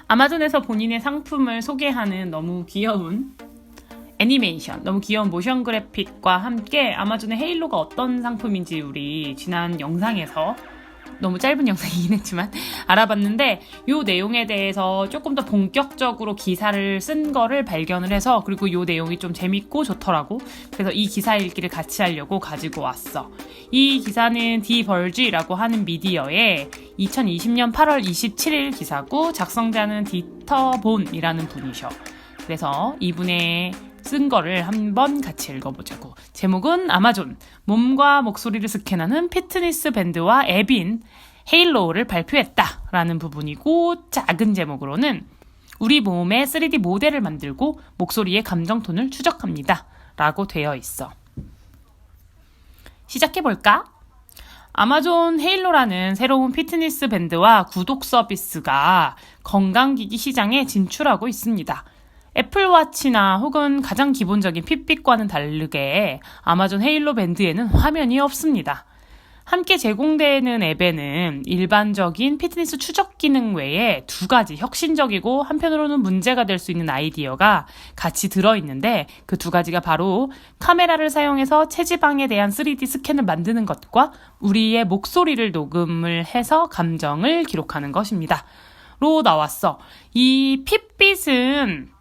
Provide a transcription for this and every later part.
아마존에서 본인의 상품을 소개하는 너무 귀여운 애니메이션, 너무 귀여운 모션 그래픽과 함께 아마존의 헤일로가 어떤 상품인지 우리 지난 영상에서 너무 짧은 영상이긴 했지만 알아봤는데 이 내용에 대해서 조금 더 본격적으로 기사를 쓴 거를 발견을 해서 그리고 이 내용이 좀 재밌고 좋더라고. 그래서 이 기사 읽기를 같이 하려고 가지고 왔어. 이 기사는 디벌지라고 하는 미디어의 2020년 8월 27일 기사고 작성자는 디터 본이라는 분이셔. 그래서 이분의 쓴 거를 한번 같이 읽어보자고. 제목은 아마존, 몸과 목소리를 스캔하는 피트니스 밴드와 앱인 헤일로우를 발표했다 라는 부분이고, 작은 제목으로는 우리 몸의 3D 모델을 만들고 목소리의 감정톤을 추적합니다 라고 되어 있어. 시작해볼까? 아마존 헤일로라는 새로운 피트니스 밴드와 구독 서비스가 건강기기 시장에 진출하고 있습니다. 애플워치나 혹은 가장 기본적인 핏빛과는 다르게 아마존 헤일로 밴드에는 화면이 없습니다. 함께 제공되는 앱에는 일반적인 피트니스 추적 기능 외에 두 가지 혁신적이고 한편으로는 문제가 될 수 있는 아이디어가 같이 들어있는데, 그 두 가지가 바로 카메라를 사용해서 체지방에 대한 3D 스캔을 만드는 것과 우리의 목소리를 녹음을 해서 감정을 기록하는 것입니다. 로 나왔어. 이 핏빛은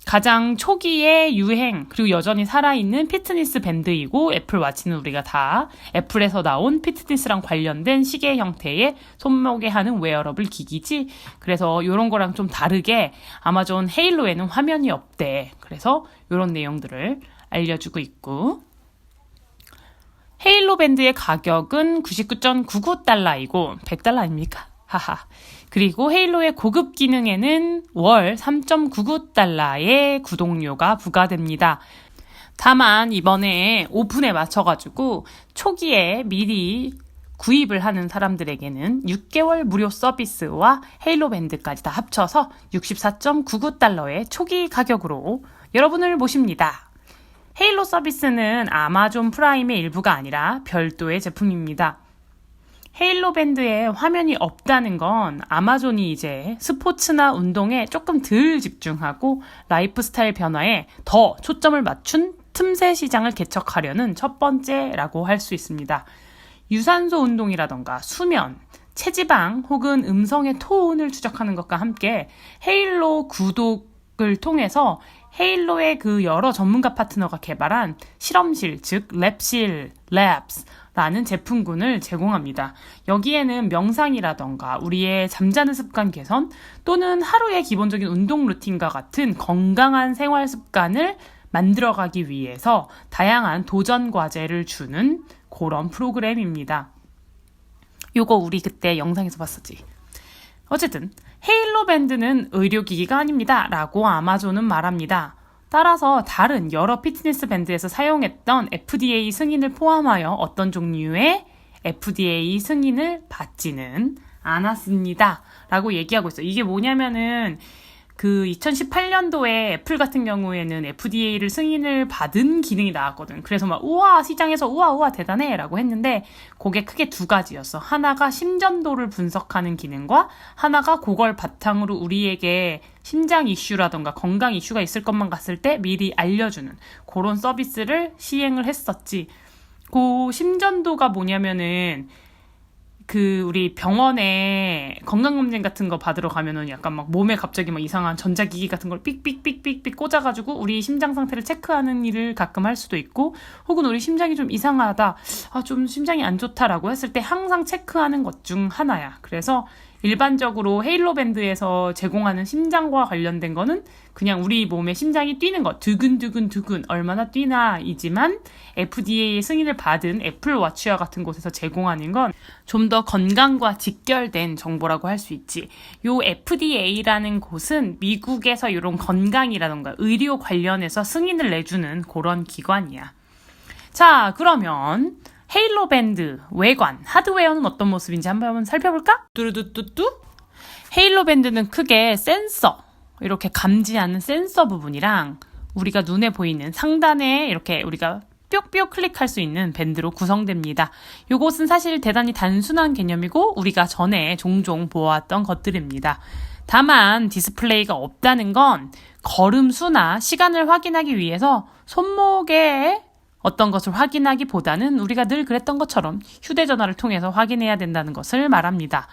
가장 초기의 유행, 그리고 여전히 살아있는 피트니스 밴드이고, 애플워치는 우리가 다 애플에서 나온 피트니스랑 관련된 시계 형태의 손목에 하는 웨어러블 기기지. 그래서 이런 거랑 좀 다르게 아마존 헤일로에는 화면이 없대. 그래서 이런 내용들을 알려주고 있고, 헤일로 밴드의 가격은 99.99달러이고 100달러 아닙니까? 하하. 그리고 헤일로의 고급 기능에는 월 3.99달러의 구독료가 부과됩니다. 다만 이번에 오픈에 맞춰가지고 초기에 미리 구입을 하는 사람들에게는 6개월 무료 서비스와 헤일로 밴드까지 다 합쳐서 64.99달러의 초기 가격으로 여러분을 모십니다. 헤일로 서비스는 아마존 프라임의 일부가 아니라 별도의 제품입니다. 헤일로 밴드에 화면이 없다는 건 아마존이 이제 스포츠나 운동에 조금 덜 집중하고 라이프 스타일 변화에 더 초점을 맞춘 틈새 시장을 개척하려는 첫 번째라고 할 수 있습니다. 유산소 운동이라던가 수면, 체지방 혹은 음성의 톤을 추적하는 것과 함께 헤일로 구독을 통해서 헤일로의 그 여러 전문가 파트너가 개발한 실험실, 즉 랩실, 랩스라는 제품군을 제공합니다. 여기에는 명상이라던가 우리의 잠자는 습관 개선 또는 하루의 기본적인 운동 루틴과 같은 건강한 생활 습관을 만들어가기 위해서 다양한 도전 과제를 주는 그런 프로그램입니다. 요거 우리 그때 영상에서 봤었지. 어쨌든 헤일로 밴드는 의료기기가 아닙니다 라고 아마존은 말합니다. 따라서 다른 여러 피트니스 밴드에서 사용했던 FDA 승인을 포함하여 어떤 종류의 FDA 승인을 받지는 않았습니다 라고 얘기하고 있어요. 이게 뭐냐면은 그 2018년도에 애플 같은 경우에는 FDA를 승인을 받은 기능이 나왔거든. 그래서 막 우와 시장에서 우와 대단해 라고 했는데, 그게 크게 두 가지였어. 하나가 심전도를 분석하는 기능과 하나가 그걸 바탕으로 우리에게 심장 이슈라던가 건강 이슈가 있을 것만 갔을 때 미리 알려주는 그런 서비스를 시행을 했었지. 그 심전도가 뭐냐면은 그 우리 병원에 건강검진 같은 거 받으러 가면은 약간 막 몸에 갑자기 막 이상한 전자기기 같은 걸 삑삑삑삑삑 꽂아가지고 우리 심장 상태를 체크하는 일을 가끔 할 수도 있고, 혹은 우리 심장이 좀 이상하다, 좀 심장이 안 좋다라고 했을 때 항상 체크하는 것 중 하나야. 그래서 일반적으로 헤일로 밴드에서 제공하는 심장과 관련된 거는 그냥 우리 몸에 심장이 뛰는 것, 두근두근 얼마나 뛰나 이지만, FDA 승인을 받은 애플워치와 같은 곳에서 제공하는 건 좀 더 건강과 직결된 정보라고 할 수 있지. 요 FDA라는 곳은 미국에서 이런 건강이라던가 의료 관련해서 승인을 내주는 그런 기관이야. 자, 그러면 헤일로 밴드 외관, 하드웨어는 어떤 모습인지 한번 살펴볼까? 뚜루뚜뚜뚜. 헤일로 밴드는 크게 센서, 이렇게 감지하는 센서 부분이랑 우리가 눈에 보이는 상단에 이렇게 우리가 뿅뿅 클릭할 수 있는 밴드로 구성됩니다. 이것은 사실 대단히 단순한 개념이고 우리가 전에 종종 보아왔던 것들입니다. 다만 디스플레이가 없다는 건 걸음 수나 시간을 확인하기 위해서 손목에 어떤 것을 확인하기보다는 우리가 늘 그랬던 것처럼 휴대전화를 통해서 확인해야 된다는 것을 말합니다.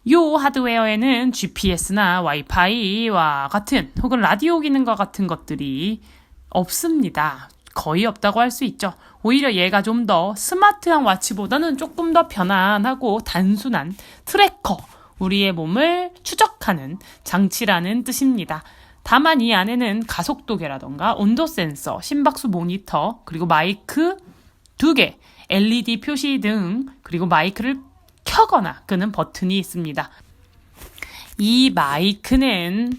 이 하드웨어에는 GPS나 와이파이와 같은 혹은 라디오 기능과 같은 것들이 없습니다. 거의 없다고 할 수 있죠. 오히려 얘가 좀 더 스마트한 와치보다는 조금 더 편안하고 단순한 트래커, 우리의 몸을 추적하는 장치라는 뜻입니다. 다만 이 안에는 가속도계라던가 온도 센서, 심박수 모니터, 그리고 마이크 2개, LED 표시 등, 그리고 마이크를 켜거나 끄는 버튼이 있습니다. 이 마이크는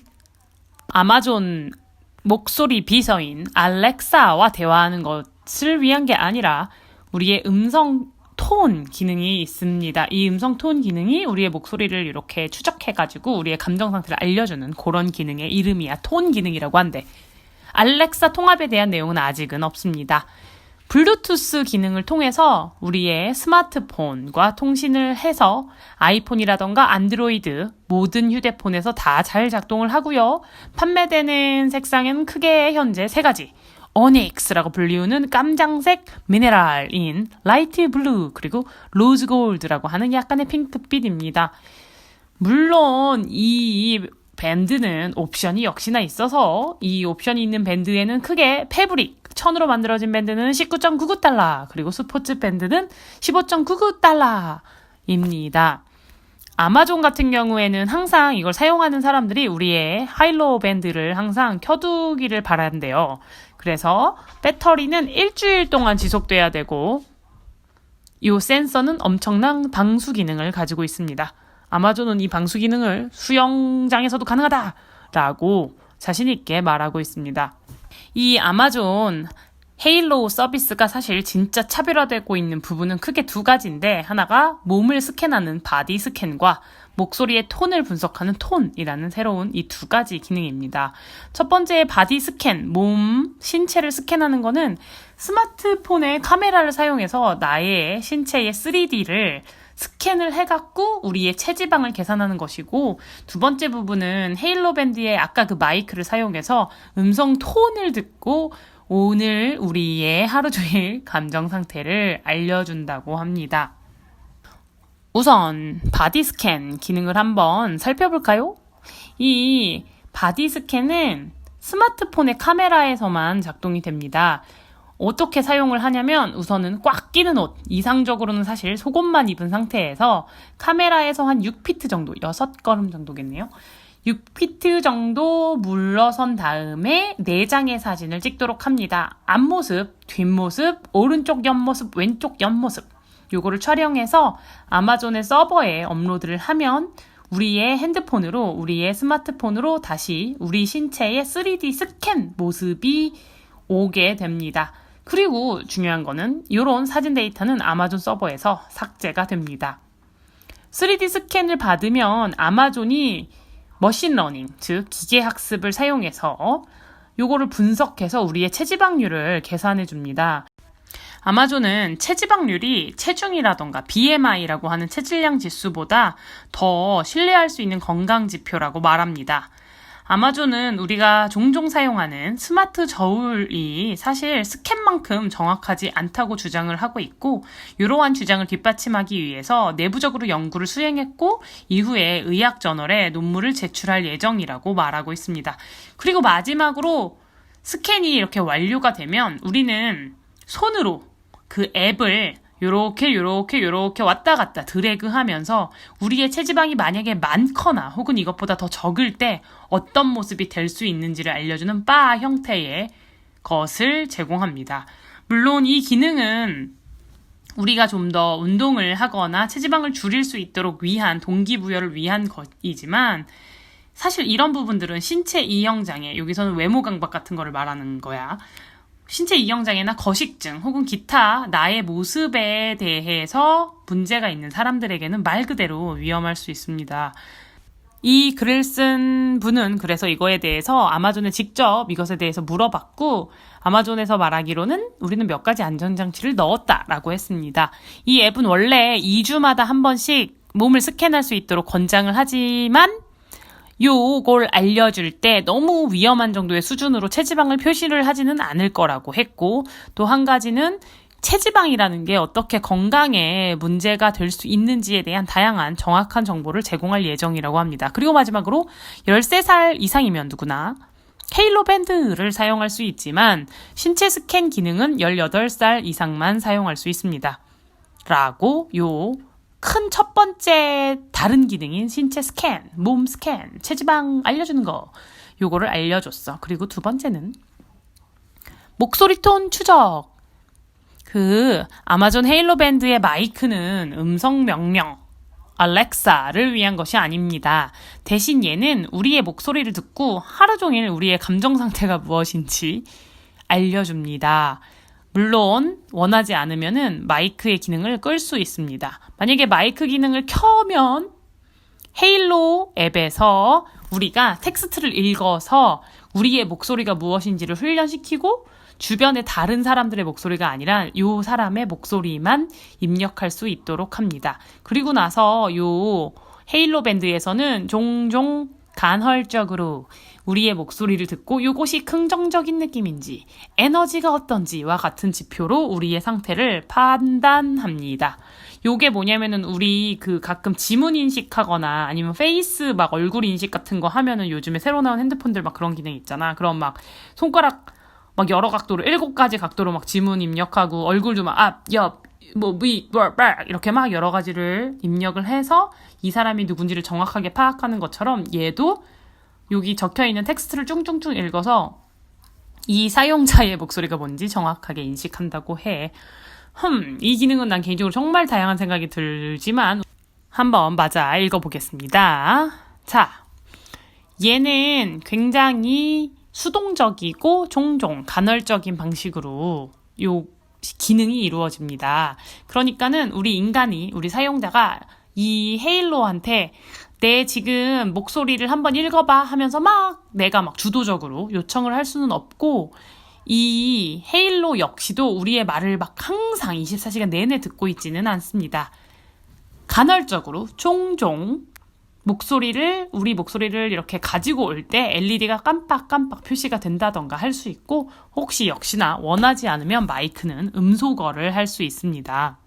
아마존 목소리 비서인 알렉사와 대화하는 것을 위한 게 아니라 우리의 음성 톤 기능이 있습니다. 이 음성 톤 기능이 우리의 목소리를 이렇게 추적해가지고 우리의 감정 상태를 알려주는 그런 기능의 이름이야. 톤 기능이라고 한대. 알렉사 통합에 대한 내용은 아직은 없습니다. 블루투스 기능을 통해서 우리의 스마트폰과 통신을 해서 아이폰이라던가 안드로이드 모든 휴대폰에서 다 잘 작동을 하고요. 판매되는 색상은 크게 현재 3가지. 오닉스라고 불리우는 깜장색 미네랄인 라이트 블루, 그리고 로즈 골드라고 하는 약간의 핑크빛입니다. 물론 이 밴드는 옵션이 역시나 있어서 이 옵션이 있는 밴드에는 크게 패브릭, 천으로 만들어진 밴드는 19.99달러, 그리고 스포츠 밴드는 15.99달러입니다. 아마존 같은 경우에는 항상 이걸 사용하는 사람들이 우리의 하일로 밴드를 항상 켜두기를 바란대요. 그래서 배터리는 일주일 동안 지속돼야 되고 이 센서는 엄청난 방수 기능을 가지고 있습니다. 아마존은 이 방수 기능을 수영장에서도 가능하다라고 자신 있게 말하고 있습니다. 이 아마존 헤일로 서비스가 사실 진짜 차별화되고 있는 부분은 크게 2가지인데, 하나가 몸을 스캔하는 바디 스캔과 목소리의 톤을 분석하는 톤이라는 새로운 이 2가지 기능입니다. 첫 번째 바디 스캔, 몸, 신체를 스캔하는 거는 스마트폰의 카메라를 사용해서 나의 신체의 3D를 스캔을 해갖고 우리의 체지방을 계산하는 것이고, 2번째 부분은 헤일로 밴드의 아까 그 마이크를 사용해서 음성 톤을 듣고 오늘 우리의 하루 종일 감정 상태를 알려준다고 합니다. 우선 바디 스캔 기능을 한번 살펴볼까요? 이 바디 스캔은 스마트폰의 카메라에서만 작동이 됩니다. 어떻게 사용을 하냐면 우선은 꽉 끼는 옷, 이상적으로는 사실 속옷만 입은 상태에서 카메라에서 한 6피트 정도, 6걸음 정도겠네요. 6피트 정도 물러선 다음에 4장의 사진을 찍도록 합니다. 앞모습, 뒷모습, 오른쪽 옆모습, 왼쪽 옆모습. 요거를 촬영해서 아마존의 서버에 업로드를 하면 우리의 핸드폰으로, 우리의 스마트폰으로 다시 우리 신체의 3D 스캔 모습이 오게 됩니다. 그리고 중요한 거는 이런 사진 데이터는 아마존 서버에서 삭제가 됩니다. 3D 스캔을 받으면 아마존이 머신러닝, 즉 기계학습을 사용해서 요거를 분석해서 우리의 체지방률을 계산해 줍니다. 아마존은 체지방률이 체중이라던가 BMI라고 하는 체질량 지수보다 더 신뢰할 수 있는 건강 지표라고 말합니다. 아마존은 우리가 종종 사용하는 스마트 저울이 사실 스캔만큼 정확하지 않다고 주장을 하고 있고, 이러한 주장을 뒷받침하기 위해서 내부적으로 연구를 수행했고 이후에 의학저널에 논문을 제출할 예정이라고 말하고 있습니다. 그리고 마지막으로 스캔이 이렇게 완료가 되면 우리는 손으로 그 앱을 요렇게 왔다 갔다 드래그 하면서 우리의 체지방이 만약에 많거나 혹은 이것보다 더 적을 때 어떤 모습이 될 수 있는지를 알려주는 바 형태의 것을 제공합니다. 물론 이 기능은 우리가 좀 더 운동을 하거나 체지방을 줄일 수 있도록 위한, 동기부여를 위한 것이지만 사실 이런 부분들은 신체 이형장애, 여기서는 외모 강박 같은 거를 말하는 거야. 신체 이형장애나 거식증 혹은 기타 나의 모습에 대해서 문제가 있는 사람들에게는 말 그대로 위험할 수 있습니다. 이 글을 쓴 분은 그래서 이거에 대해서 아마존에 직접 이것에 대해서 물어봤고, 아마존에서 말하기로는 우리는 몇 가지 안전장치를 넣었다라고 했습니다. 이 앱은 원래 2주마다 한 번씩 몸을 스캔할 수 있도록 권장을 하지만 요걸 알려줄 때 너무 위험한 정도의 수준으로 체지방을 표시를 하지는 않을 거라고 했고, 또 한 가지는 체지방이라는 게 어떻게 건강에 문제가 될 수 있는지에 대한 다양한 정확한 정보를 제공할 예정이라고 합니다. 그리고 마지막으로 13살 이상이면 누구나 헤일로 밴드를 사용할 수 있지만 신체 스캔 기능은 18살 이상만 사용할 수 있습니다. 라고 요 큰 첫 번째 다른 기능인 신체 스캔, 몸 스캔, 체지방 알려주는 거 요거를 알려줬어. 그리고 두 번째는 목소리 톤 추적. 아마존 헤일로 밴드의 마이크는 음성 명령 알렉사를 위한 것이 아닙니다. 대신 얘는 우리의 목소리를 듣고 하루 종일 우리의 감정 상태가 무엇인지 알려줍니다. 물론 원하지 않으면은 마이크의 기능을 끌 수 있습니다. 만약에 마이크 기능을 켜면 헤일로 앱에서 우리가 텍스트를 읽어서 우리의 목소리가 무엇인지를 훈련시키고 주변의 다른 사람들의 목소리가 아니라 요 사람의 목소리만 입력할 수 있도록 합니다. 그리고 나서 요 헤일로 밴드에서는 종종 간헐적으로 우리의 목소리를 듣고 요것이 긍정적인 느낌인지 에너지가 어떤지와 같은 지표로 우리의 상태를 판단합니다. 요게 뭐냐면은 우리 가끔 지문 인식하거나 아니면 페이스 막 얼굴 인식 같은 거 하면은 요즘에 새로 나온 핸드폰들 막 그런 기능 있잖아. 그럼 막 손가락 막 여러 각도로 7가지 각도로 막 지문 입력하고 얼굴도 막 앞, 옆, 위, 이렇게 막 여러 가지를 입력을 해서 이 사람이 누군지를 정확하게 파악하는 것처럼 얘도 여기 적혀있는 텍스트를 쭝쭝쭝 읽어서 이 사용자의 목소리가 뭔지 정확하게 인식한다고 해. 이 기능은 난 개인적으로 정말 다양한 생각이 들지만 한번 맞아 읽어보겠습니다. 자, 얘는 굉장히 수동적이고 종종 간헐적인 방식으로 요 기능이 이루어집니다. 그러니까는 우리 사용자가 이 헤일로한테 내 지금 목소리를 한번 읽어봐 하면서 내가 주도적으로 요청을 할 수는 없고, 이 헤일로 역시도 우리의 말을 항상 24시간 내내 듣고 있지는 않습니다. 간헐적으로 종종 우리 목소리를 이렇게 가지고 올 때 LED가 깜빡깜빡 표시가 된다던가 할 수 있고, 혹시 역시나 원하지 않으면 마이크는 음소거를 할 수 있습니다.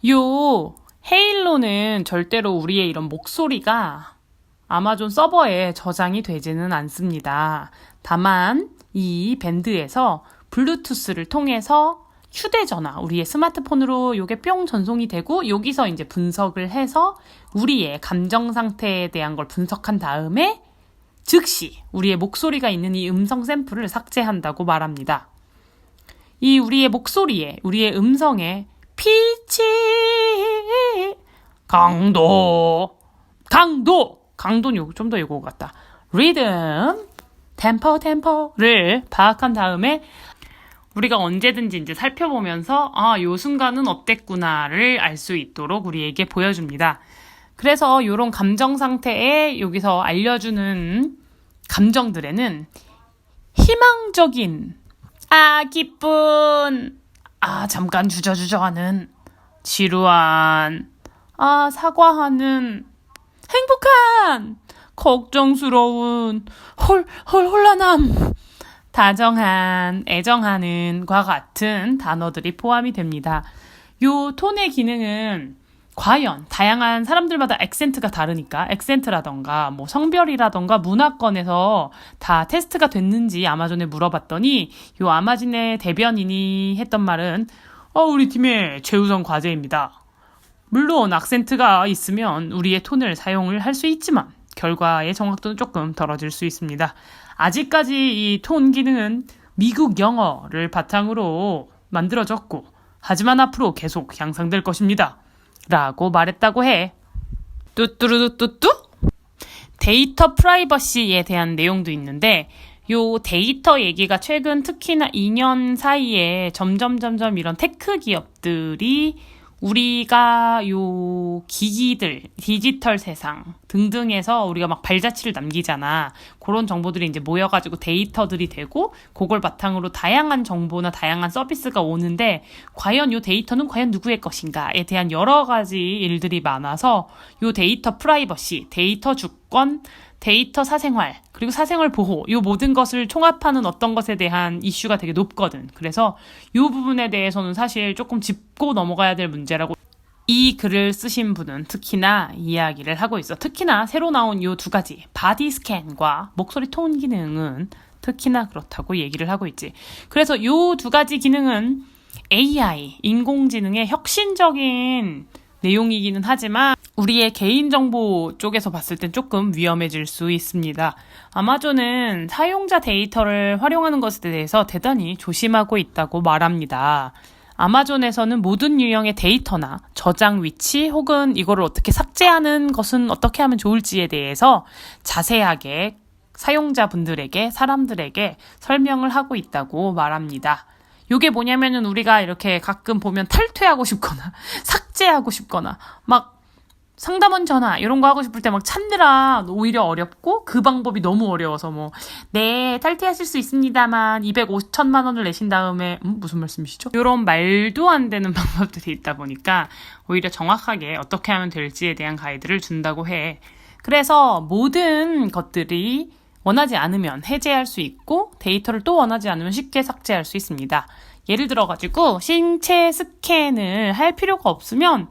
요 헤일로는 절대로 우리의 이런 목소리가 아마존 서버에 저장이 되지는 않습니다. 다만 이 밴드에서 블루투스를 통해서 휴대전화, 우리의 스마트폰으로 요게 뿅 전송이 되고 여기서 이제 분석을 해서 우리의 감정 상태에 대한 걸 분석한 다음에 즉시 우리의 목소리가 있는 이 음성 샘플을 삭제한다고 말합니다. 이 우리의 목소리에, 우리의 음성에 피치, 강도는 좀 더 이거 같다. 리듬, 템포를 파악한 다음에 우리가 언제든지 이제 살펴보면서 요 순간은 어땠구나를 알 수 있도록 우리에게 보여줍니다. 그래서 이런 감정 상태에 여기서 알려주는 감정들에는 희망적인, 기쁜, 잠깐 주저주저하는, 지루한, 사과하는, 행복한, 걱정스러운, 혼란함, 다정한, 애정하는과 같은 단어들이 포함이 됩니다. 요 톤의 기능은 과연 다양한 사람들마다 액센트가 다르니까 액센트라던가 성별이라던가 문화권에서 다 테스트가 됐는지 아마존에 물어봤더니 요 아마존의 대변인이 했던 말은 우리 팀의 최우선 과제입니다. 물론 악센트가 있으면 우리의 톤을 사용을 할 수 있지만 결과의 정확도는 조금 떨어질 수 있습니다. 아직까지 이 톤 기능은 미국 영어를 바탕으로 만들어졌고, 하지만 앞으로 계속 향상될 것입니다. 라고 말했다고 해. 뚜뚜루뚜뚜? 데이터 프라이버시에 대한 내용도 있는데, 요 데이터 얘기가 최근 특히나 2년 사이에 점점 이런 테크 기업들이 우리가 요 기기들, 디지털 세상 등등에서 우리가 막 발자취를 남기잖아. 그런 정보들이 이제 모여가지고 데이터들이 되고, 그걸 바탕으로 다양한 정보나 다양한 서비스가 오는데, 과연 요 데이터는 과연 누구의 것인가에 대한 여러 가지 일들이 많아서, 요 데이터 프라이버시, 데이터 주권, 데이터 사생활, 그리고 사생활 보호, 요 모든 것을 총합하는 어떤 것에 대한 이슈가 되게 높거든. 그래서 요 부분에 대해서는 사실 조금 짚고 넘어가야 될 문제라고 이 글을 쓰신 분은 특히나 이야기를 하고 있어. 특히나 새로 나온 요 두 가지, 바디 스캔과 목소리 톤 기능은 특히나 그렇다고 얘기를 하고 있지. 그래서 요 두 가지 기능은 AI, 인공지능의 혁신적인 내용이기는 하지만 우리의 개인정보 쪽에서 봤을 땐 조금 위험해질 수 있습니다. 아마존은 사용자 데이터를 활용하는 것에 대해서 대단히 조심하고 있다고 말합니다. 아마존에서는 모든 유형의 데이터나 저장 위치 혹은 이거를 어떻게 삭제하는 것은 어떻게 하면 좋을지에 대해서 자세하게 사용자분들에게, 사람들에게 설명을 하고 있다고 말합니다. 요게 뭐냐면은 우리가 이렇게 가끔 보면 탈퇴하고 싶거나 삭제하고 싶거나 막 상담원 전화 이런 거 하고 싶을 때 막 찾느라 오히려 어렵고 그 방법이 너무 어려워서 뭐 네, 탈퇴하실 수 있습니다만 205천만 원을 내신 다음에 무슨 말씀이시죠? 이런 말도 안 되는 방법들이 있다 보니까 오히려 정확하게 어떻게 하면 될지에 대한 가이드를 준다고 해. 그래서 모든 것들이 원하지 않으면 해제할 수 있고 데이터를 또 원하지 않으면 쉽게 삭제할 수 있습니다. 예를 들어가지고 신체 스캔을 할 필요가 없으면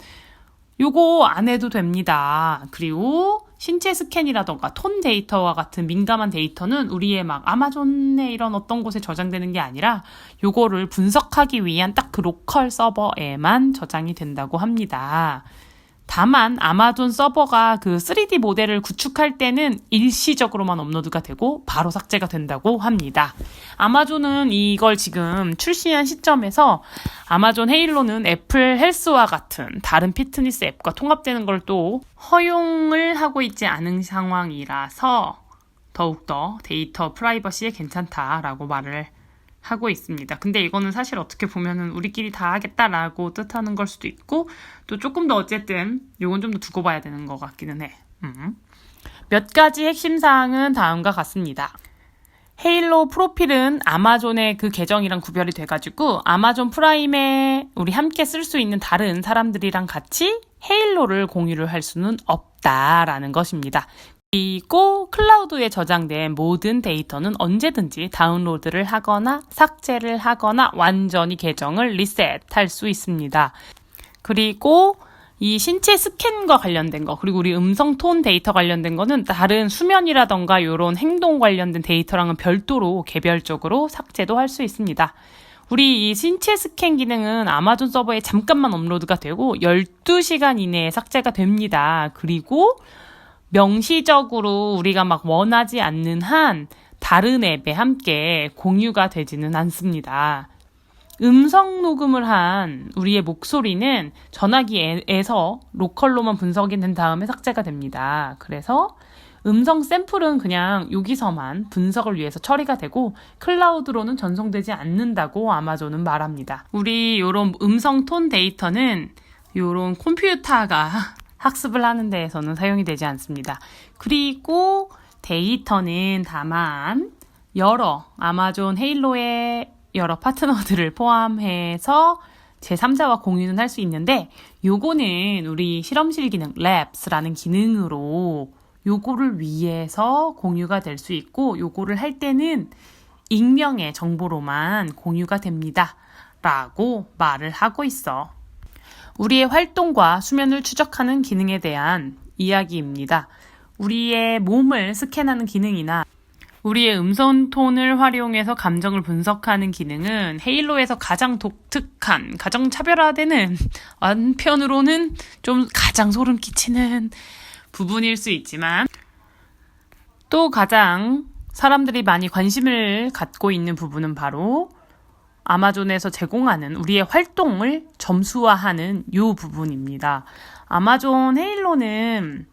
요거 안 해도 됩니다. 그리고 신체 스캔이라던가 톤 데이터와 같은 민감한 데이터는 우리의 막 아마존의 이런 어떤 곳에 저장되는 게 아니라 요거를 분석하기 위한 딱 그 로컬 서버에만 저장이 된다고 합니다. 다만 아마존 서버가 그 3D 모델을 구축할 때는 일시적으로만 업로드가 되고 바로 삭제가 된다고 합니다. 아마존은 이걸 지금 출시한 시점에서 아마존 헤일로는 애플 헬스와 같은 다른 피트니스 앱과 통합되는 걸 또 허용을 하고 있지 않은 상황이라서 더욱더 데이터 프라이버시에 괜찮다라고 말을 하고 있습니다. 근데 이거는 사실 어떻게 보면은 우리끼리 다 하겠다라고 뜻하는 걸 수도 있고 또 조금 더 어쨌든 요건 좀 더 두고 봐야 되는 것 같기는 해. 몇 가지 핵심 사항은 다음과 같습니다. 헤일로 프로필은 아마존의 그 계정이랑 구별이 돼가지고 아마존 프라임에 우리 함께 쓸 수 있는 다른 사람들이랑 같이 헤일로를 공유를 할 수는 없다라는 것입니다. 그리고 클라우드에 저장된 모든 데이터는 언제든지 다운로드를 하거나 삭제를 하거나 완전히 계정을 리셋할 수 있습니다. 그리고 이 신체 스캔과 관련된 거, 그리고 우리 음성 톤 데이터 관련된 거는 다른 수면이라던가 이런 행동 관련된 데이터랑은 별도로 개별적으로 삭제도 할 수 있습니다. 우리 이 신체 스캔 기능은 아마존 서버에 잠깐만 업로드가 되고 12시간 이내에 삭제가 됩니다. 그리고 명시적으로 우리가 막 원하지 않는 한 다른 앱에 함께 공유가 되지는 않습니다. 음성 녹음을 한 우리의 목소리는 전화기에서 로컬로만 분석이 된 다음에 삭제가 됩니다. 그래서 음성 샘플은 그냥 여기서만 분석을 위해서 처리가 되고 클라우드로는 전송되지 않는다고 아마존은 말합니다. 우리 요런 음성 톤 데이터는 요런 컴퓨터가 학습을 하는 데에서는 사용이 되지 않습니다. 그리고 데이터는 다만 여러 아마존 헤일로의 여러 파트너들을 포함해서 제3자와 공유는 할 수 있는데 요거는 우리 실험실 기능 랩스라는 기능으로 요거를 위해서 공유가 될 수 있고 요거를 할 때는 익명의 정보로만 공유가 됩니다. 라고 말을 하고 있어. 우리의 활동과 수면을 추적하는 기능에 대한 이야기입니다. 우리의 몸을 스캔하는 기능이나 우리의 음성 톤을 활용해서 감정을 분석하는 기능은 헤일로에서 가장 독특한, 가장 차별화되는, 한편으로는 좀 가장 소름 끼치는 부분일 수 있지만 또 가장 사람들이 많이 관심을 갖고 있는 부분은 바로 아마존에서 제공하는 우리의 활동을 점수화하는 이 부분입니다. 아마존 헤일로는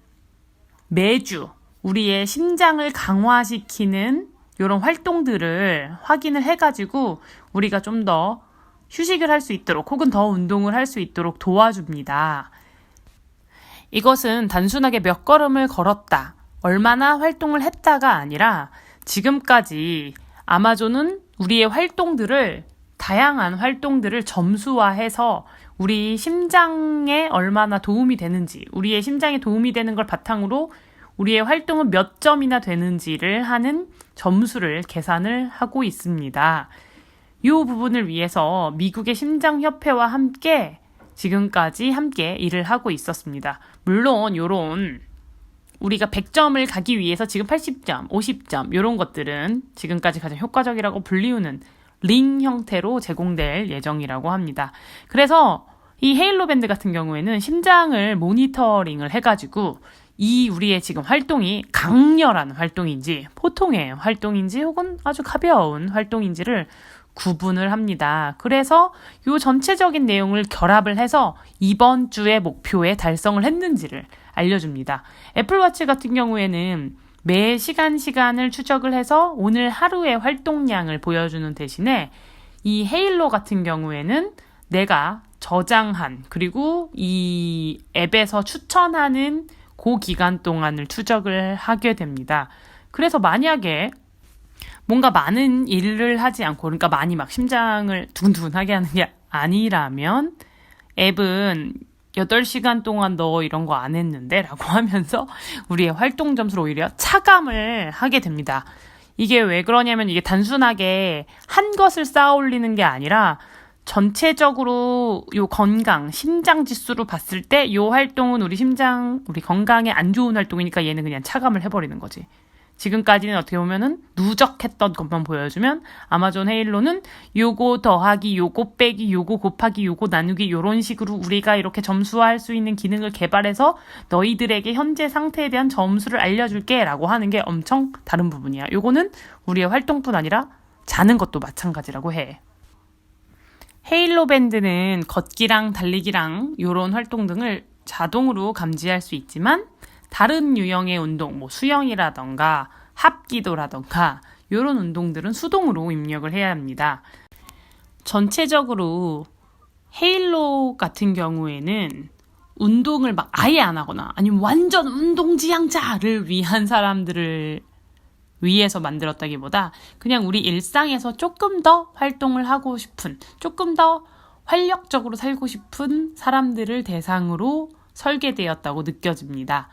매주 우리의 심장을 강화시키는 이런 활동들을 확인을 해가지고 우리가 좀 더 휴식을 할 수 있도록 혹은 더 운동을 할 수 있도록 도와줍니다. 이것은 단순하게 몇 걸음을 걸었다, 얼마나 활동을 했다가 아니라 지금까지 아마존은 우리의 다양한 활동들을 점수화해서 우리 심장에 얼마나 도움이 되는지, 우리의 심장에 도움이 되는 걸 바탕으로 우리의 활동은 몇 점이나 되는지를 하는 점수를 계산을 하고 있습니다. 이 부분을 위해서 미국의 심장협회와 함께 지금까지 함께 일을 하고 있었습니다. 물론 요런 우리가 100점을 가기 위해서 지금 80점, 50점 이런 것들은 지금까지 가장 효과적이라고 불리우는 링 형태로 제공될 예정이라고 합니다. 그래서 이 헤일로 밴드 같은 경우에는 심장을 모니터링을 해가지고 이 우리의 지금 활동이 강렬한 활동인지 보통의 활동인지 혹은 아주 가벼운 활동인지를 구분을 합니다. 그래서 이 전체적인 내용을 결합을 해서 이번 주의 목표에 달성을 했는지를 알려줍니다. 애플워치 같은 경우에는 매 시간을 추적을 해서 오늘 하루의 활동량을 보여주는 대신에 이 헤일로 같은 경우에는 내가 저장한 그리고 이 앱에서 추천하는 그 기간 동안을 추적을 하게 됩니다. 그래서 만약에 뭔가 많은 일을 하지 않고, 그러니까 많이 막 심장을 두근두근하게 하는 게 아니라면 앱은 8시간 동안 너 이런 거 안 했는데? 라고 하면서 우리의 활동 점수를 오히려 차감을 하게 됩니다. 이게 왜 그러냐면 이게 단순하게 한 것을 쌓아 올리는 게 아니라 전체적으로 요 건강, 심장 지수로 봤을 때 요 활동은 우리 건강에 안 좋은 활동이니까 얘는 그냥 차감을 해버리는 거지. 지금까지는 어떻게 보면은 누적했던 것만 보여주면 아마존 헤일로는 요거 더하기, 요거 빼기, 요거 곱하기, 요거 나누기 요런 식으로 우리가 이렇게 점수화할 수 있는 기능을 개발해서 너희들에게 현재 상태에 대한 점수를 알려줄게 라고 하는 게 엄청 다른 부분이야. 요거는 우리의 활동뿐 아니라 자는 것도 마찬가지라고 해. 헤일로 밴드는 걷기랑 달리기랑 요런 활동 등을 자동으로 감지할 수 있지만 다른 유형의 운동, 수영이라던가 합기도라던가 이런 운동들은 수동으로 입력을 해야 합니다. 전체적으로 헤일로 같은 경우에는 운동을 막 아예 안 하거나 아니면 완전 운동지향자를 위한 사람들을 위해서 만들었다기보다 그냥 우리 일상에서 조금 더 활동을 하고 싶은, 조금 더 활력적으로 살고 싶은 사람들을 대상으로 설계되었다고 느껴집니다.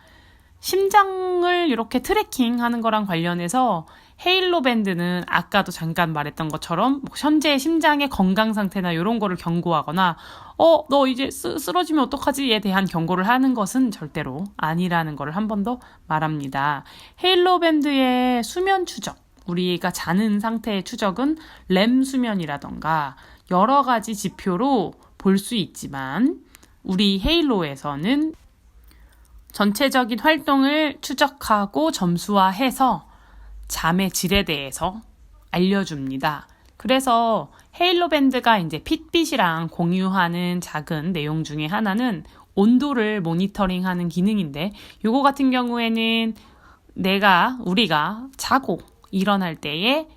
심장을 이렇게 트래킹하는 거랑 관련해서 헤일로 밴드는 아까도 잠깐 말했던 것처럼 현재 심장의 건강 상태나 이런 거를 경고하거나 너 이제 쓰러지면 어떡하지에 대한 경고를 하는 것은 절대로 아니라는 거를 한 번 더 말합니다. 헤일로 밴드의 수면 추적, 우리가 자는 상태의 추적은 렘 수면이라던가 여러 가지 지표로 볼 수 있지만 우리 헤일로에서는 전체적인 활동을 추적하고 점수화해서 잠의 질에 대해서 알려줍니다. 그래서 헤일로 밴드가 이제 핏빛이랑 공유하는 작은 내용 중에 하나는 온도를 모니터링하는 기능인데, 요거 같은 경우에는 우리가 자고 일어날 때에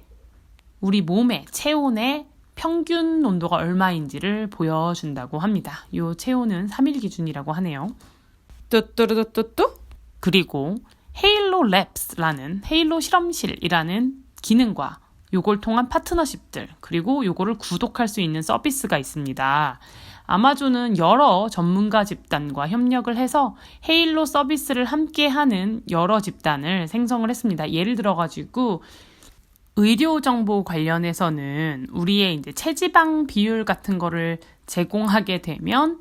우리 몸의 체온의 평균 온도가 얼마인지를 보여준다고 합니다. 요 체온은 3일 기준이라고 하네요. 뚜뚜루뚜뚜. 그리고 헤일로 랩스라는 헤일로 실험실이라는 기능과 요걸 통한 파트너십들, 그리고 요거를 구독할 수 있는 서비스가 있습니다. 아마존은 여러 전문가 집단과 협력을 해서 헤일로 서비스를 함께하는 여러 집단을 생성을 했습니다. 예를 들어가지고 의료 정보 관련해서는 우리의 이제 체지방 비율 같은 거를 제공하게 되면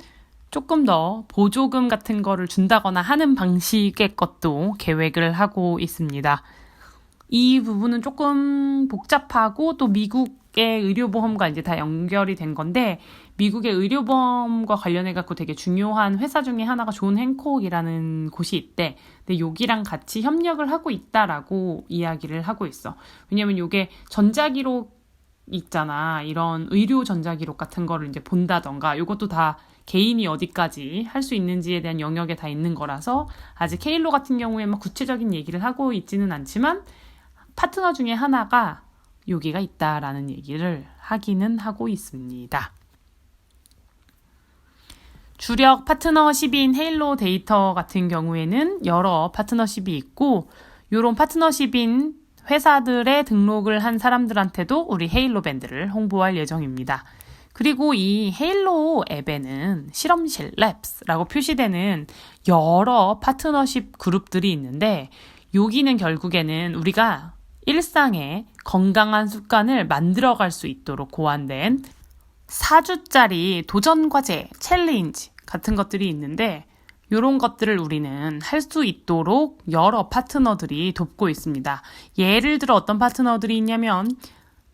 조금 더 보조금 같은 거를 준다거나 하는 방식의 것도 계획을 하고 있습니다. 이 부분은 조금 복잡하고 또 미국의 의료보험과 이제 다 연결이 된 건데, 미국의 의료보험과 관련해갖고 되게 중요한 회사 중에 하나가 존 행콕이라는 곳이 있대. 근데 여기랑 같이 협력을 하고 있다라고 이야기를 하고 있어. 왜냐면 요게 전자기록 있잖아. 이런 의료 전자기록 같은 거를 이제 본다던가, 요것도 다 개인이 어디까지 할 수 있는지에 대한 영역에 다 있는 거라서 아직 헤일로 같은 경우에 막 구체적인 얘기를 하고 있지는 않지만 파트너 중에 하나가 여기가 있다라는 얘기를 하기는 하고 있습니다. 주력 파트너십인 헤일로 데이터 같은 경우에는 여러 파트너십이 있고 이런 파트너십인 회사들의 등록을 한 사람들한테도 우리 헤일로 밴드를 홍보할 예정입니다. 그리고 이 헤일로 앱에는 실험실 랩스라고 표시되는 여러 파트너십 그룹들이 있는데 여기는 결국에는 우리가 일상에 건강한 습관을 만들어갈 수 있도록 고안된 4주짜리 도전과제, 챌린지 같은 것들이 있는데 이런 것들을 우리는 할 수 있도록 여러 파트너들이 돕고 있습니다. 예를 들어 어떤 파트너들이 있냐면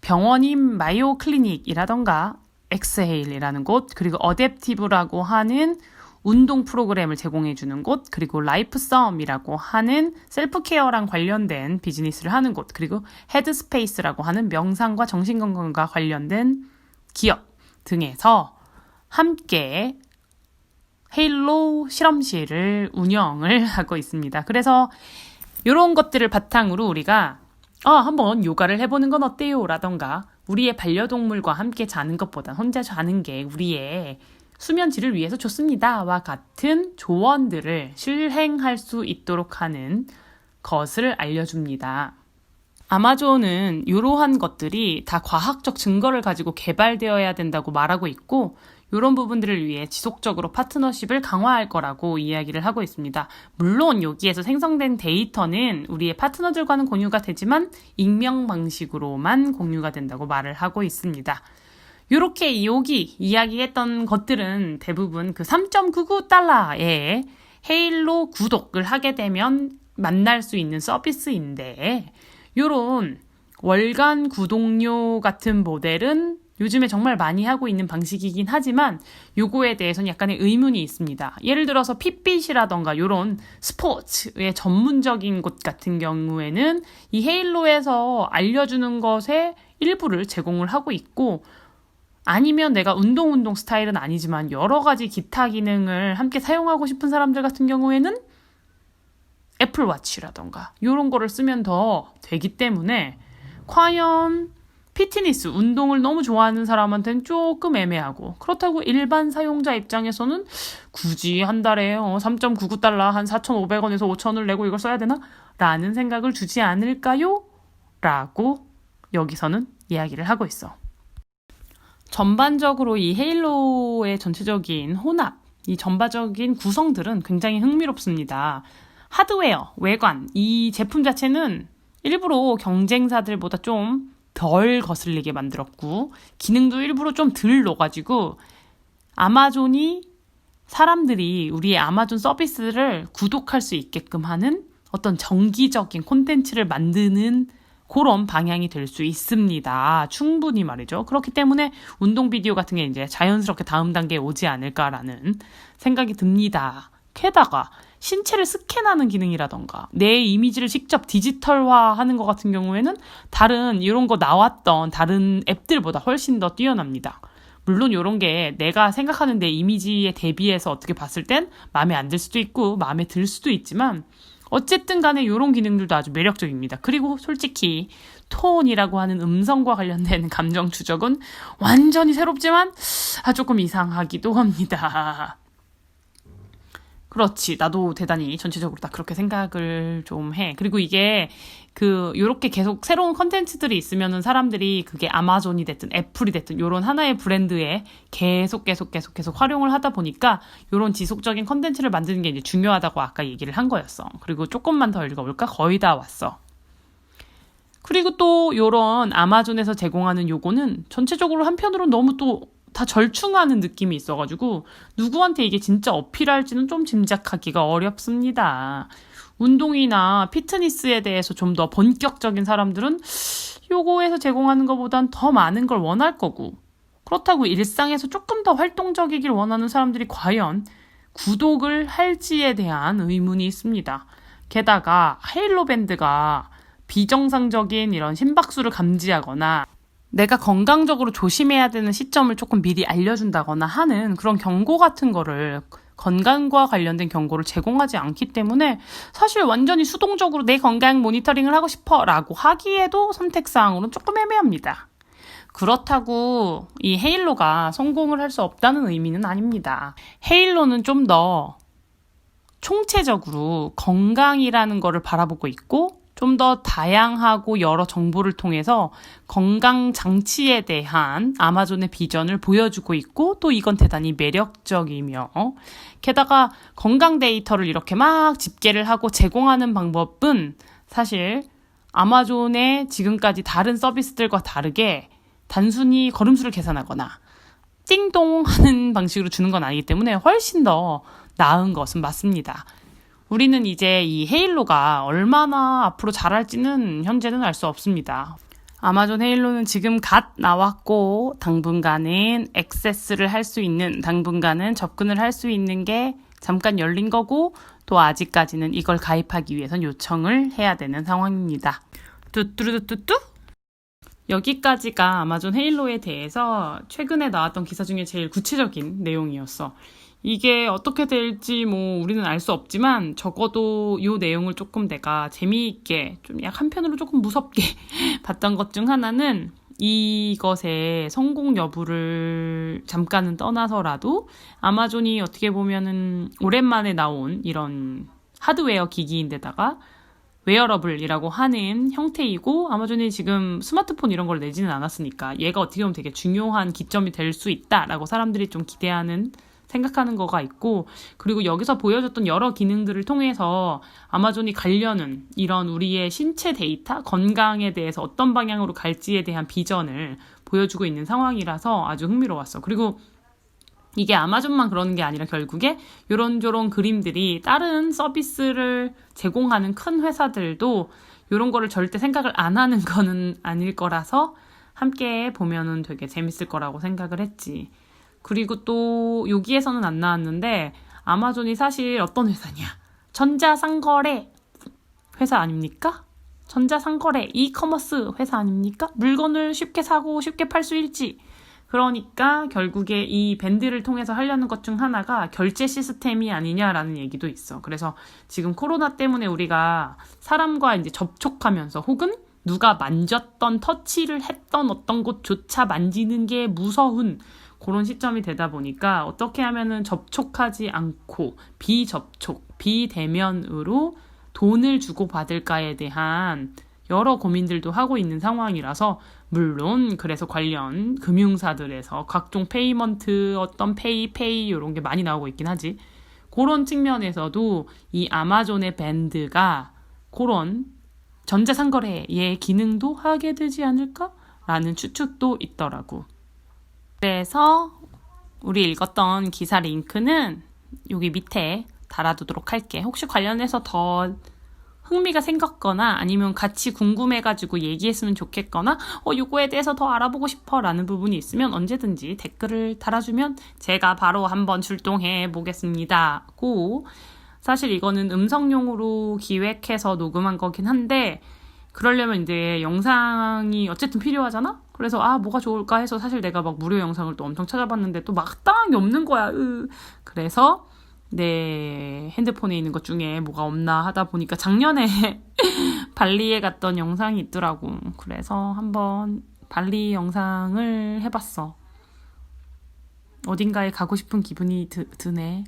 병원인 마요 클리닉이라던가 엑스헤일이라는 곳, 그리고 어댑티브라고 하는 운동 프로그램을 제공해주는 곳, 그리고 라이프썸이라고 하는 셀프케어랑 관련된 비즈니스를 하는 곳, 그리고 헤드스페이스라고 하는 명상과 정신건강과 관련된 기업 등에서 함께 헤일로 실험실을 운영을 하고 있습니다. 그래서 이런 것들을 바탕으로 우리가 한번 요가를 해보는 건 어때요? 라던가 우리의 반려동물과 함께 자는 것보다 혼자 자는 게 우리의 수면 질을 위해서 좋습니다. 와 같은 조언들을 실행할 수 있도록 하는 것을 알려줍니다. 아마존은 이러한 것들이 다 과학적 증거를 가지고 개발되어야 된다고 말하고 있고 이런 부분들을 위해 지속적으로 파트너십을 강화할 거라고 이야기를 하고 있습니다. 물론 여기에서 생성된 데이터는 우리의 파트너들과는 공유가 되지만 익명 방식으로만 공유가 된다고 말을 하고 있습니다. 이렇게 여기 이야기했던 것들은 대부분 그 3.99달러에 헤일로 구독을 하게 되면 만날 수 있는 서비스인데 이런 월간 구독료 같은 모델은 요즘에 정말 많이 하고 있는 방식이긴 하지만 요거에 대해서는 약간의 의문이 있습니다. 예를 들어서 핏빛이라던가 이런 스포츠의 전문적인 곳 같은 경우에는 이 헤일로에서 알려주는 것의 일부를 제공을 하고 있고 아니면 내가 운동 스타일은 아니지만 여러 가지 기타 기능을 함께 사용하고 싶은 사람들 같은 경우에는 애플워치라던가 이런 거를 쓰면 더 되기 때문에 과연 피트니스, 운동을 너무 좋아하는 사람한테는 조금 애매하고 그렇다고 일반 사용자 입장에서는 굳이 한 달에 3.99달러 한 4,500원에서 5,000원을 내고 이걸 써야 되나? 라는 생각을 주지 않을까요? 라고 여기서는 이야기를 하고 있어. 전반적으로 이 헤일로의 전체적인 혼합, 이 전반적인 구성들은 굉장히 흥미롭습니다. 하드웨어, 외관, 이 제품 자체는 일부러 경쟁사들보다 좀 덜 거슬리게 만들었고 기능도 일부러 좀 덜 넣어가지고 아마존이 사람들이 우리의 아마존 서비스를 구독할 수 있게끔 하는 어떤 정기적인 콘텐츠를 만드는 그런 방향이 될 수 있습니다. 충분히 말이죠. 그렇기 때문에 운동 비디오 같은 게 이제 자연스럽게 다음 단계에 오지 않을까라는 생각이 듭니다. 게다가 신체를 스캔하는 기능이라던가 내 이미지를 직접 디지털화하는 것 같은 경우에는 다른 이런 거 나왔던 다른 앱들보다 훨씬 더 뛰어납니다. 물론 이런 게 내가 생각하는 내 이미지에 대비해서 어떻게 봤을 땐 마음에 안 들 수도 있고 마음에 들 수도 있지만 어쨌든 간에 이런 기능들도 아주 매력적입니다. 그리고 솔직히 톤이라고 하는 음성과 관련된 감정 추적은 완전히 새롭지만 조금 이상하기도 합니다. 그렇지. 나도 대단히 전체적으로 다 그렇게 생각을 좀 해. 그리고 이게 요렇게 계속 새로운 컨텐츠들이 있으면은 사람들이 그게 아마존이 됐든 애플이 됐든 요런 하나의 브랜드에 계속 활용을 하다 보니까 요런 지속적인 컨텐츠를 만드는 게 이제 중요하다고 아까 얘기를 한 거였어. 그리고 조금만 더 읽어볼까? 거의 다 왔어. 그리고 또 요런 아마존에서 제공하는 요거는 전체적으로 한편으로 너무 또 다 절충하는 느낌이 있어가지고 누구한테 이게 진짜 어필할지는 좀 짐작하기가 어렵습니다. 운동이나 피트니스에 대해서 좀 더 본격적인 사람들은 요거에서 제공하는 것보단 더 많은 걸 원할 거고 그렇다고 일상에서 조금 더 활동적이길 원하는 사람들이 과연 구독을 할지에 대한 의문이 있습니다. 게다가 헤일로 밴드가 비정상적인 이런 심박수를 감지하거나 내가 건강적으로 조심해야 되는 시점을 조금 미리 알려준다거나 하는 그런 경고 같은 거를 건강과 관련된 경고를 제공하지 않기 때문에 사실 완전히 수동적으로 내 건강 모니터링을 하고 싶어 라고 하기에도 선택사항으로는 조금 애매합니다. 그렇다고 이 헤일로가 성공을 할 수 없다는 의미는 아닙니다. 헤일로는 좀 더 총체적으로 건강이라는 거를 바라보고 있고 좀 더 다양하고 여러 정보를 통해서 건강 장치에 대한 아마존의 비전을 보여주고 있고 또 이건 대단히 매력적이며 게다가 건강 데이터를 이렇게 막 집계를 하고 제공하는 방법은 사실 아마존의 지금까지 다른 서비스들과 다르게 단순히 걸음수를 계산하거나 띵동 하는 방식으로 주는 건 아니기 때문에 훨씬 더 나은 것은 맞습니다. 우리는 이제 이 헤일로가 얼마나 앞으로 잘할지는 현재는 알 수 없습니다. 아마존 헤일로는 지금 갓 나왔고 당분간은 액세스를 할 수 있는, 당분간은 접근을 할 수 있는 게 잠깐 열린 거고 또 아직까지는 이걸 가입하기 위해선 요청을 해야 되는 상황입니다. 뚜뚜루뚜뚜? 여기까지가 아마존 헤일로에 대해서 최근에 나왔던 기사 중에 제일 구체적인 내용이었어. 이게 어떻게 될지 우리는 알 수 없지만 적어도 이 내용을 조금 내가 재미있게 좀 약 한편으로 조금 무섭게 봤던 것 중 하나는 이것의 성공 여부를 잠깐은 떠나서라도 아마존이 어떻게 보면은 오랜만에 나온 이런 하드웨어 기기인데다가 웨어러블이라고 하는 형태이고 아마존이 지금 스마트폰 이런 걸 내지는 않았으니까 얘가 어떻게 보면 되게 중요한 기점이 될 수 있다라고 사람들이 좀 생각하는 거가 있고 그리고 여기서 보여줬던 여러 기능들을 통해서 아마존이 가려는 이런 우리의 신체 데이터, 건강에 대해서 어떤 방향으로 갈지에 대한 비전을 보여주고 있는 상황이라서 아주 흥미로웠어. 그리고 이게 아마존만 그러는 게 아니라 결국에 요런저런 그림들이 다른 서비스를 제공하는 큰 회사들도 요런 거를 절대 생각을 안 하는 거는 아닐 거라서 함께 보면은 되게 재밌을 거라고 생각을 했지. 그리고 또 여기에서는 안 나왔는데 아마존이 사실 어떤 회사냐? 전자상거래 회사 아닙니까? 전자상거래 이커머스 회사 아닙니까? 물건을 쉽게 사고 쉽게 팔 수 있지. 그러니까 결국에 이 밴드를 통해서 하려는 것 중 하나가 결제 시스템이 아니냐라는 얘기도 있어. 그래서 지금 코로나 때문에 우리가 사람과 이제 접촉하면서 혹은 누가 만졌던 터치를 했던 어떤 곳조차 만지는 게 무서운 그런 시점이 되다 보니까 어떻게 하면은 접촉하지 않고 비접촉, 비대면으로 돈을 주고받을까에 대한 여러 고민들도 하고 있는 상황이라서 물론 그래서 관련 금융사들에서 각종 페이먼트, 어떤 페이 이런 게 많이 나오고 있긴 하지. 그런 측면에서도 이 아마존의 밴드가 그런 전자상거래의 기능도 하게 되지 않을까라는 추측도 있더라고. 그래서 우리 읽었던 기사 링크는 여기 밑에 달아두도록 할게. 혹시 관련해서 더 흥미가 생겼거나 아니면 같이 궁금해가지고 얘기했으면 좋겠거나 요거에 대해서 더 알아보고 싶어 라는 부분이 있으면 언제든지 댓글을 달아주면 제가 바로 한번 출동해 보겠습니다. 사실 이거는 음성용으로 기획해서 녹음한 거긴 한데 그러려면 이제 영상이 어쨌든 필요하잖아? 그래서 뭐가 좋을까 해서 사실 내가 막 무료 영상을 또 엄청 찾아봤는데 또 마땅한 게 없는 거야. 그래서 내 핸드폰에 있는 것 중에 뭐가 없나 하다 보니까 작년에 발리에 갔던 영상이 있더라고. 그래서 한번 발리 영상을 해봤어. 어딘가에 가고 싶은 기분이 드네.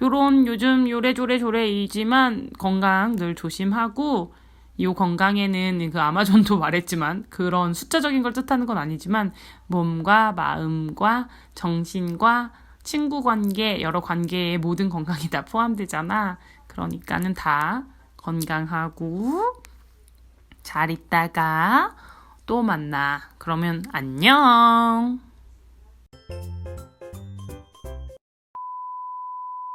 요즘 요래조래이지만 건강 늘 조심하고 이 건강에는 그 아마존도 말했지만 그런 숫자적인 걸 뜻하는 건 아니지만 몸과 마음과 정신과 친구 관계, 여러 관계의 모든 건강이 다 포함되잖아. 그러니까는 다 건강하고 잘 있다가 또 만나. 그러면 안녕.